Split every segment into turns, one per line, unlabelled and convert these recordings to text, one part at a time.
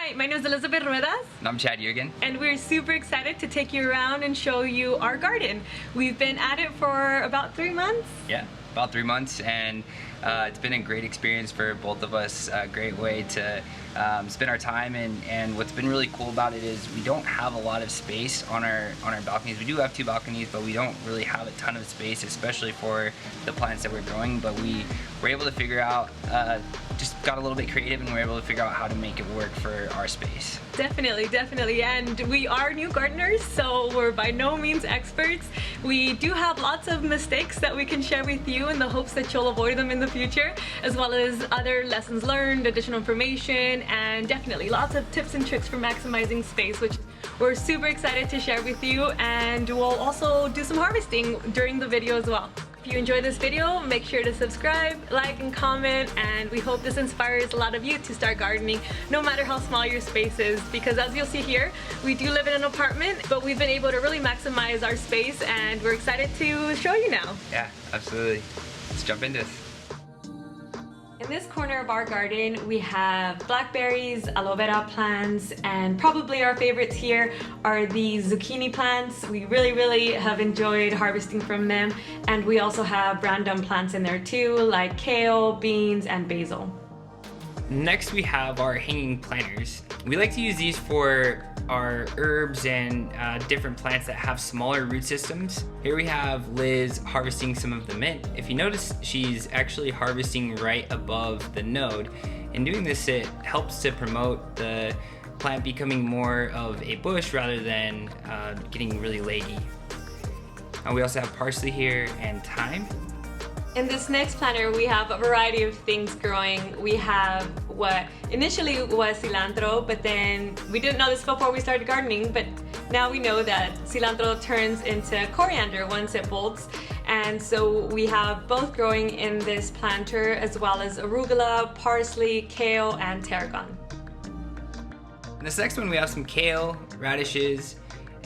Hi, my name is Elizabeth Ruedas.
And I'm Chad Jurgen.
And we're super excited to take you around and show you our garden. We've been at it for about 3 months.
Yeah, about 3 months, and it's been a great experience for both of us, a great way to spend our time, and what's been really cool about it is we don't have a lot of space on our balconies. We do have 2 balconies, but we don't really have a ton of space, especially for the plants that we're growing, but we were able to figure out, just got a little bit creative and we're able to figure out how to make it work for our space.
Definitely, definitely, and we are new gardeners, so we're by no means experts. We do have lots of mistakes that we can share with you in the hopes that you'll avoid them in the future, as well as other lessons learned, additional information, and definitely lots of tips and tricks for maximizing space, which we're super excited to share with you, and we'll also do some harvesting during the video as well. If you enjoyed this video, make sure to subscribe, like, and comment, and we hope this inspires a lot of you to start gardening, no matter how small your space is, because as you'll see here, we do live in an apartment, but we've been able to really maximize our space, and we're excited to show you now.
Yeah, absolutely. Let's jump into this.
In this corner of our garden, we have blackberries, aloe vera plants, and probably our favorites here are the zucchini plants. We really have enjoyed harvesting from them, and we also have random plants in there too, like kale, beans, and basil.
Next we have our hanging planters. We like to use these for our herbs and different plants that have smaller root systems. Here we have Liz harvesting some of the mint. If you notice, she's actually harvesting right above the node. In doing this, it helps to promote the plant becoming more of a bush rather than getting really leggy. We also have parsley here and thyme.
In this next planter, we have a variety of things growing. We have what initially was cilantro, but then we didn't know this before we started gardening, but now we know that cilantro turns into coriander once it bolts. And so we have both growing in this planter, as well as arugula, parsley, kale, and tarragon.
In this next one, we have some kale, radishes,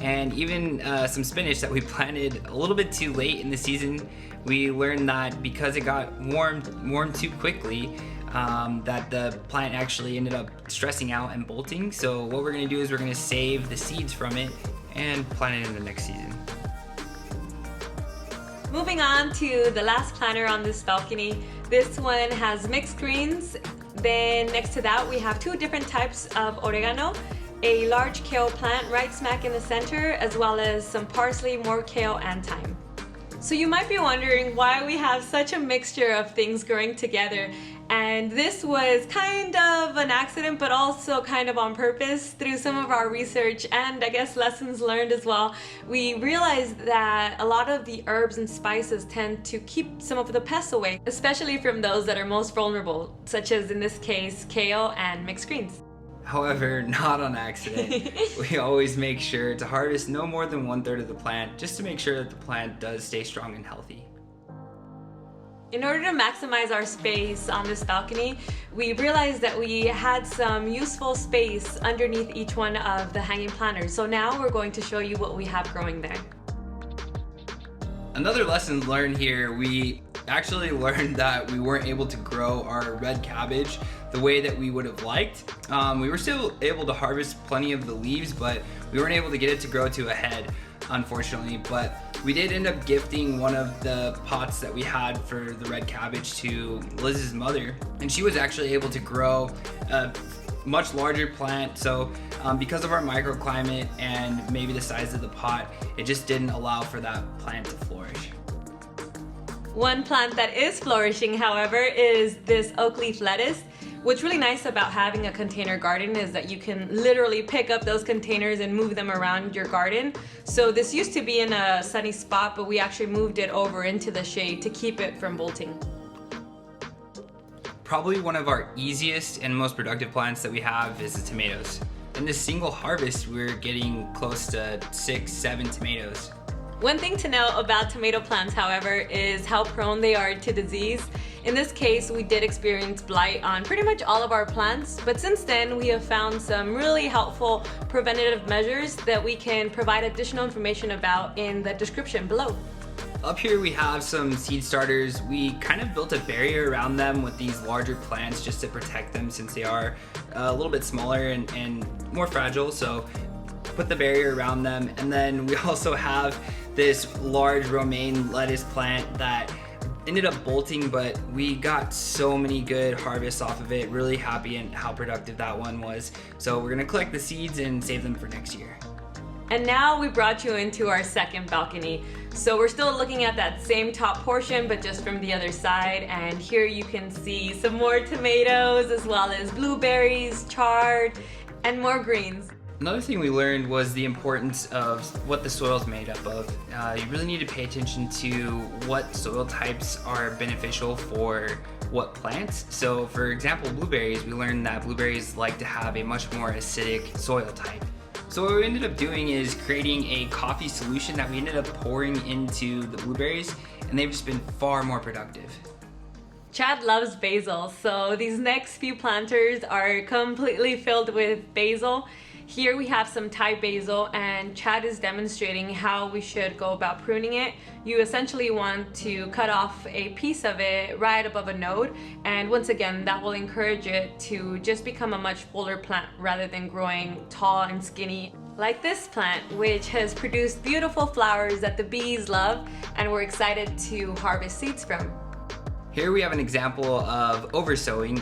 and even some spinach that we planted a little bit too late in the season. We learned that because it got warm too quickly, that the plant actually ended up stressing out and bolting. So what we're gonna do is we're gonna save the seeds from it and plant it in the next season.
Moving on to the last planter on this balcony. This one has mixed greens. Then next to that, we have 2 different types of oregano. A large kale plant right smack in the center, as well as some parsley, more kale, and thyme. So you might be wondering why we have such a mixture of things growing together, and this was kind of an accident, but also kind of on purpose. Through some of our research and I guess lessons learned as well, we realized that a lot of the herbs and spices tend to keep some of the pests away, especially from those that are most vulnerable, such as in this case kale and mixed greens.
However, not on accident. We always make sure to harvest no more than 1/3 of the plant, just to make sure that the plant does stay strong and healthy.
In order to maximize our space on this balcony, we realized that we had some useful space underneath each one of the hanging planters. So now we're going to show you what we have growing there.
Another lesson learned here, we actually learned that we weren't able to grow our red cabbage the way that we would have liked. We were still able to harvest plenty of the leaves, but we weren't able to get it to grow to a head, unfortunately. But we did end up gifting one of the pots that we had for the red cabbage to Liz's mother, and she was actually able to grow a much larger plant. So because of our microclimate and maybe the size of the pot, it just didn't allow for that plant to flourish.
One plant that is flourishing, however, is this oak leaf lettuce. What's really nice about having a container garden is that you can literally pick up those containers and move them around your garden. So this used to be in a sunny spot, but we actually moved it over into the shade to keep it from bolting.
Probably one of our easiest and most productive plants that we have is the tomatoes. In this single harvest, we're getting close to 6-7 tomatoes.
One thing to know about tomato plants, however, is how prone they are to disease. In this case, we did experience blight on pretty much all of our plants, but since then we have found some really helpful preventative measures that we can provide additional information about in the description below.
Up here we have some seed starters. We kind of built a barrier around them with these larger plants just to protect them since they are a little bit smaller and more fragile. So put the barrier around them. And then we also have this large romaine lettuce plant that ended up bolting, but we got so many good harvests off of it. Really happy and how productive that one was. So we're gonna collect the seeds and save them for next year.
And now we brought you into our second balcony. So we're still looking at that same top portion, but just from the other side. And here you can see some more tomatoes, as well as blueberries, chard, and more greens.
Another thing we learned was the importance of what the soil is made up of. You really need to pay attention to what soil types are beneficial for what plants. So for example, blueberries, we learned that blueberries like to have a much more acidic soil type. So what we ended up doing is creating a coffee solution that we ended up pouring into the blueberries, and they've just been far more productive.
Chad loves basil, so these next few planters are completely filled with basil. Here we have some Thai basil, and Chad is demonstrating how we should go about pruning it. You essentially want to cut off a piece of it right above a node, and once again that will encourage it to just become a much fuller plant rather than growing tall and skinny like this plant, which has produced beautiful flowers that the bees love and we're excited to harvest seeds from.
Here we have an example of oversowing.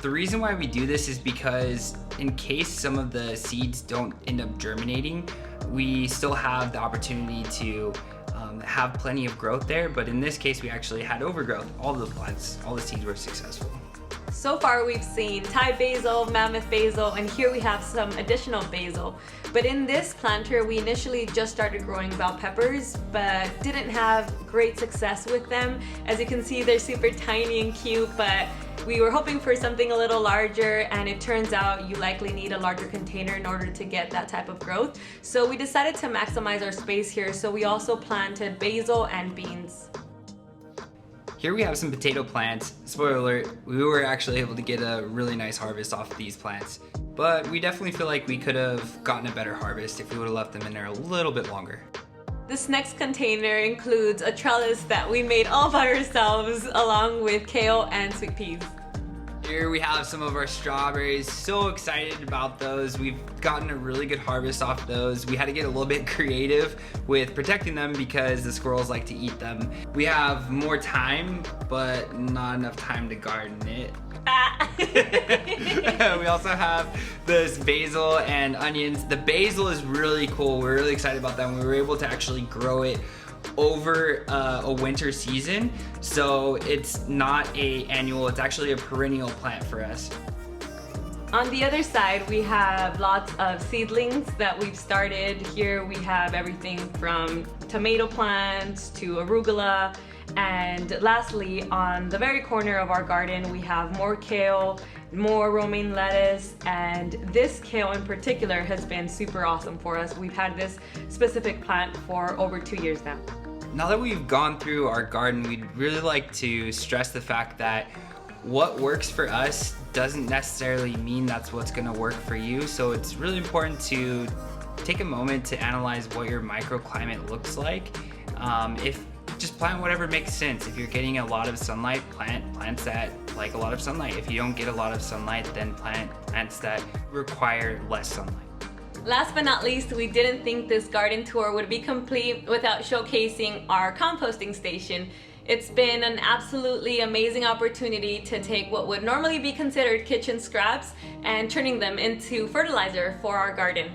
The reason why we do this is because in case some of the seeds don't end up germinating, we still have the opportunity to have plenty of growth there, but in this case we actually had overgrowth. All the plants, all the seeds were successful.
So far we've seen Thai basil, mammoth basil, and here we have some additional basil. But in this planter we initially just started growing bell peppers, but didn't have great success with them. As you can see, they're super tiny and cute, but we were hoping for something a little larger, and it turns out you likely need a larger container in order to get that type of growth. So we decided to maximize our space here, so we also planted basil and beans.
Here we have some potato plants. Spoiler alert, we were actually able to get a really nice harvest off of these plants, but we definitely feel like we could have gotten a better harvest if we would have left them in there a little bit longer.
This next container includes a trellis that we made all by ourselves, along with kale and sweet peas.
Here we have some of our strawberries. So excited about those. We've gotten a really good harvest off those. We had to get a little bit creative with protecting them because the squirrels like to eat them. We have more time, but not enough time to garden it. We also have this basil and onions. The basil is really cool. We're really excited about that. We were able to actually grow it over a winter season, so it's not a annual, it's actually a perennial plant for us.
On the other side we have lots of seedlings that we've started. Here we have everything from tomato plants to arugula, and lastly on the very corner of our garden we have more kale, more romaine lettuce, and this kale in particular has been super awesome for us. We've had this specific plant for over 2 years now.
Now that we've gone through our garden, we'd really like to stress the fact that what works for us doesn't necessarily mean that's what's going to work for you. So it's really important to take a moment to analyze what your microclimate looks like. If just plant whatever makes sense. If you're getting a lot of sunlight, plant plants that like a lot of sunlight. If you don't get a lot of sunlight, then plant plants that require less sunlight.
Last but not least, we didn't think this garden tour would be complete without showcasing our composting station. It's been an absolutely amazing opportunity to take what would normally be considered kitchen scraps and turning them into fertilizer for our garden.